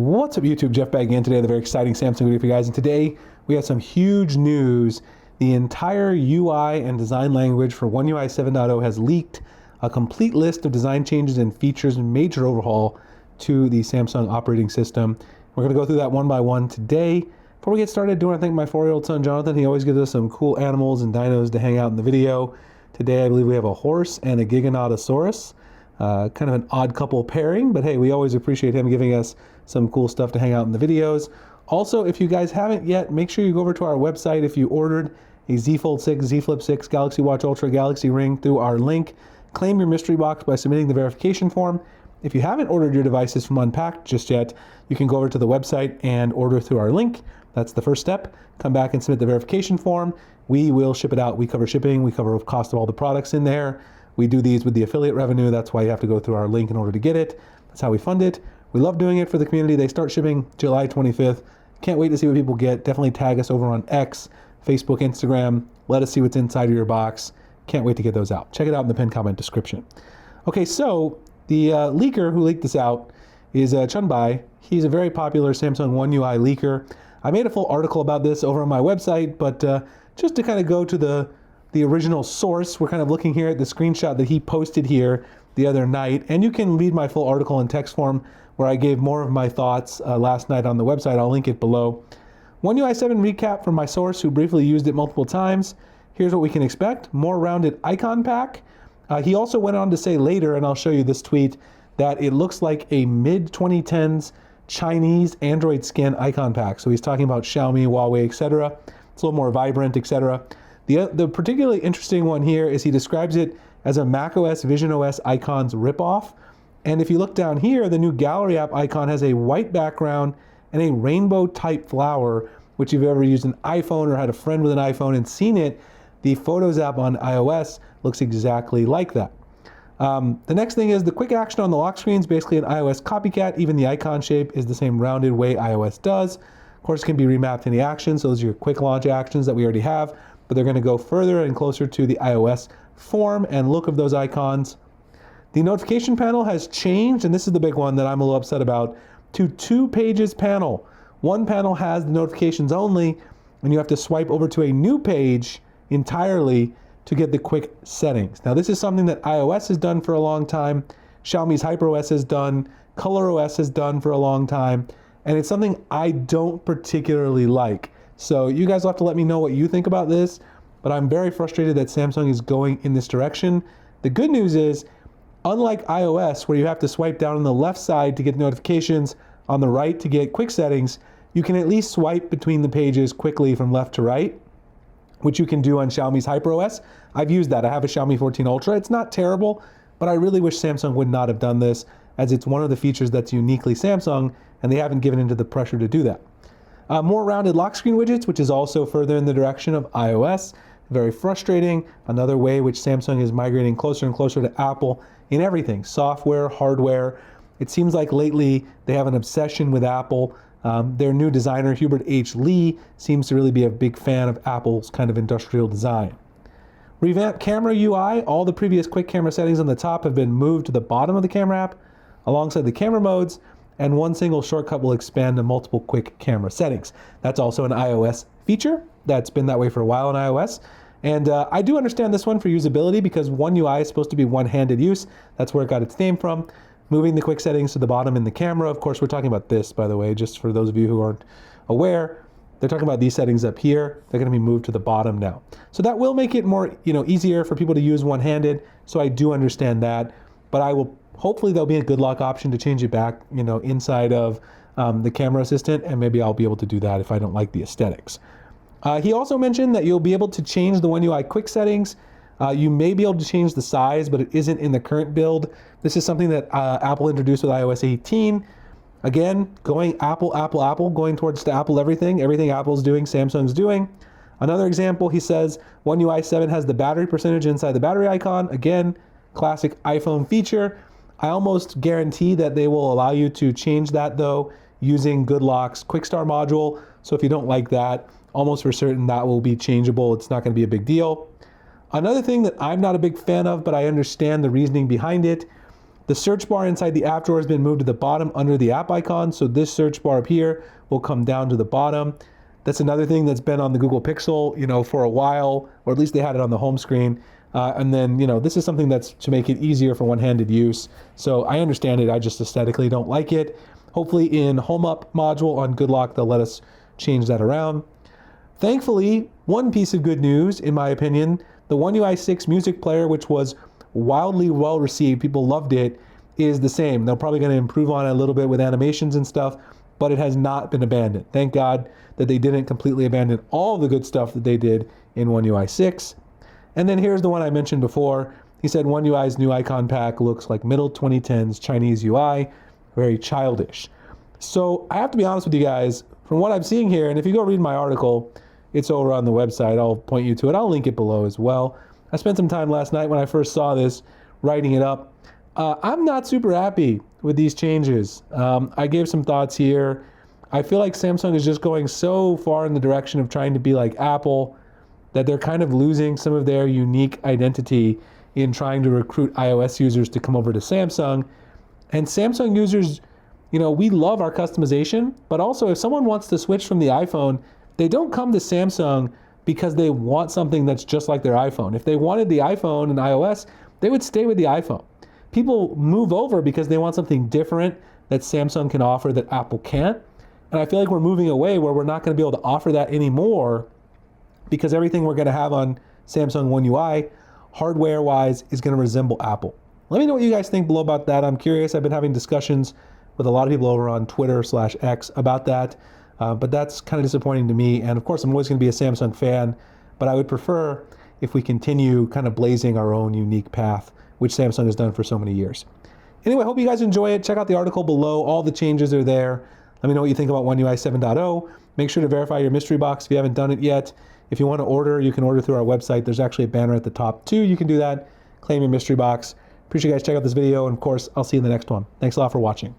What's up YouTube, Jeff back again today, the very exciting Samsung video for you guys, and today we have some huge news. The entire UI and design language for One UI 7.0 has leaked a complete list of design changes and features and major overhaul to the Samsung operating system. We're going to go through that one by one today. Before we get started, I do want to thank my 4-year-old son Jonathan. He always gives us some cool animals and dinos to hang out in the video. Today I believe we have a horse and a Giganotosaurus. Kind of an odd couple pairing, but hey, we always appreciate him giving us some cool stuff to hang out in the videos. Also, if you guys haven't yet, make sure you go over to our website if you ordered a Z Fold 6, Z Flip 6, Galaxy Watch Ultra, Galaxy Ring through our link. Claim your mystery box by submitting the verification form. If you haven't ordered your devices from Unpacked just yet, you can go over to the website and order through our link. That's the first step. Come back and submit the verification form. We will ship it out. We cover shipping. We cover the cost of all the products in there. We do these with the affiliate revenue. That's why you have to go through our link in order to get it. That's how we fund it. We love doing it for the community. They start shipping July 25th. Can't wait to see what people get. Definitely tag us over on X, Facebook, Instagram. Let us see what's inside of your box. Can't wait to get those out. Check it out in the pinned comment description. Okay, so the leaker who leaked this out is Chunbai. He's a very popular Samsung One UI leaker. I made a full article about this over on my website, but just to kind of go to the original source, we're kind of looking here at the screenshot that he posted here the other night, and you can read my full article in text form where I gave more of my thoughts last night on the website. I'll link it below. One UI 7 recap from my source who briefly used it multiple times. Here's what we can expect. More rounded icon pack. He also went on to say later, and I'll show you this tweet, that it looks like a mid-2010s Chinese Android skin icon pack. So he's talking about Xiaomi, Huawei, etc. It's a little more vibrant, etc. The particularly interesting one here is he describes it as a macOS Vision OS icons ripoff. And if you look down here, the new Gallery app icon has a white background and a rainbow type flower, which if you've ever used an iPhone or had a friend with an iPhone and seen it, the Photos app on iOS looks exactly like that. The next thing is the quick action on the lock screen is basically an iOS copycat. Even the icon shape is the same rounded way iOS does. Of course, it can be remapped to any action, so those are your quick launch actions that we already have, but they're going to go further and closer to the iOS form and look of those icons. The notification panel has changed, and this is the big one that I'm a little upset about, to 2 pages panel. One panel has the notifications only, and you have to swipe over to a new page entirely to get the quick settings. Now this is something that iOS has done for a long time, Xiaomi's HyperOS has done, ColorOS has done for a long time, and it's something I don't particularly like. So you guys will have to let me know what you think about this, but I'm very frustrated that Samsung is going in this direction. The good news is, unlike iOS, where you have to swipe down on the left side to get notifications, on the right to get quick settings, you can at least swipe between the pages quickly from left to right, which you can do on Xiaomi's HyperOS. I've used that. I have a Xiaomi 14 Ultra. It's not terrible, but I really wish Samsung would not have done this, as it's one of the features that's uniquely Samsung, and they haven't given into the pressure to do that. More rounded lock screen widgets, which is also further in the direction of iOS. Very frustrating. Another way which Samsung is migrating closer and closer to Apple in everything, software, hardware. It seems like lately they have an obsession with Apple. Their new designer, Hubert H. Lee, seems to really be a big fan of Apple's kind of industrial design. Revamped camera UI. All the previous quick camera settings on the top have been moved to the bottom of the camera app alongside the camera modes, and one single shortcut will expand to multiple quick camera settings. That's also an iOS feature. That's been that way for a while on iOS. And I do understand this one for usability because One UI is supposed to be one-handed use. That's where it got its name from. Moving the quick settings to the bottom in the camera. Of course, we're talking about this, by the way, just for those of you who aren't aware. They're talking about these settings up here. They're going to be moved to the bottom now. So that will make it more, easier for people to use one-handed. So I do understand that, but hopefully there'll be a good lock option to change it back, inside of the camera assistant, and maybe I'll be able to do that if I don't like the aesthetics. He also mentioned that you'll be able to change the One UI quick settings. You may be able to change the size, but it isn't in the current build. This is something that Apple introduced with iOS 18. Again, going Apple, going towards the Apple everything. Everything Apple's doing, Samsung's doing. Another example, he says, One UI 7 has the battery percentage inside the battery icon. Again, classic iPhone feature. I almost guarantee that they will allow you to change that though, using GoodLock's Quick Start module. So if you don't like that, almost for certain that will be changeable. It's not going to be a big deal. Another thing that I'm not a big fan of, but I understand the reasoning behind it, The search bar inside the app drawer has been moved to the bottom under the app icon. So this search bar up here will come down to the bottom. That's another thing that's been on the Google Pixel, for a while, or at least they had it on the home screen. And then, this is something that's to make it easier for one-handed use. So I understand it. I just aesthetically don't like it. Hopefully in Home Up module on Goodlock, they'll let us change that around. Thankfully, one piece of good news, in my opinion, the One UI 6 music player, which was wildly well received, people loved it, is the same. They're probably going to improve on it a little bit with animations and stuff, but it has not been abandoned. Thank God that they didn't completely abandon all the good stuff that they did in One UI 6. And then here's the one I mentioned before. He said One UI's new icon pack looks like middle 2010s Chinese UI, very childish. So I have to be honest with you guys, from what I'm seeing here, and if you go read my article, it's over on the website. I'll point you to it. I'll link it below as well. I spent some time last night when I first saw this, writing it up. I'm not super happy with these changes. I gave some thoughts here. I feel like Samsung is just going so far in the direction of trying to be like Apple that they're kind of losing some of their unique identity in trying to recruit iOS users to come over to Samsung. And Samsung users, we love our customization, but also if someone wants to switch from the iPhone, they don't come to Samsung because they want something that's just like their iPhone. If they wanted the iPhone and iOS, they would stay with the iPhone. People move over because they want something different that Samsung can offer that Apple can't. And I feel like we're moving away where we're not going to be able to offer that anymore because everything we're going to have on Samsung One UI, hardware-wise, is going to resemble Apple. Let me know what you guys think below about that. I'm curious. I've been having discussions with a lot of people over on Twitter/X about that. But that's kind of disappointing to me. And of course, I'm always going to be a Samsung fan, but I would prefer if we continue kind of blazing our own unique path, which Samsung has done for so many years. Anyway, I hope you guys enjoy it. Check out the article below. All the changes are there. Let me know what you think about One UI 7.0. Make sure to verify your mystery box if you haven't done it yet. If you want to order, you can order through our website. There's actually a banner at the top too. You can do that. Claim your mystery box. Appreciate you guys. Check out this video. And of course, I'll see you in the next one. Thanks a lot for watching.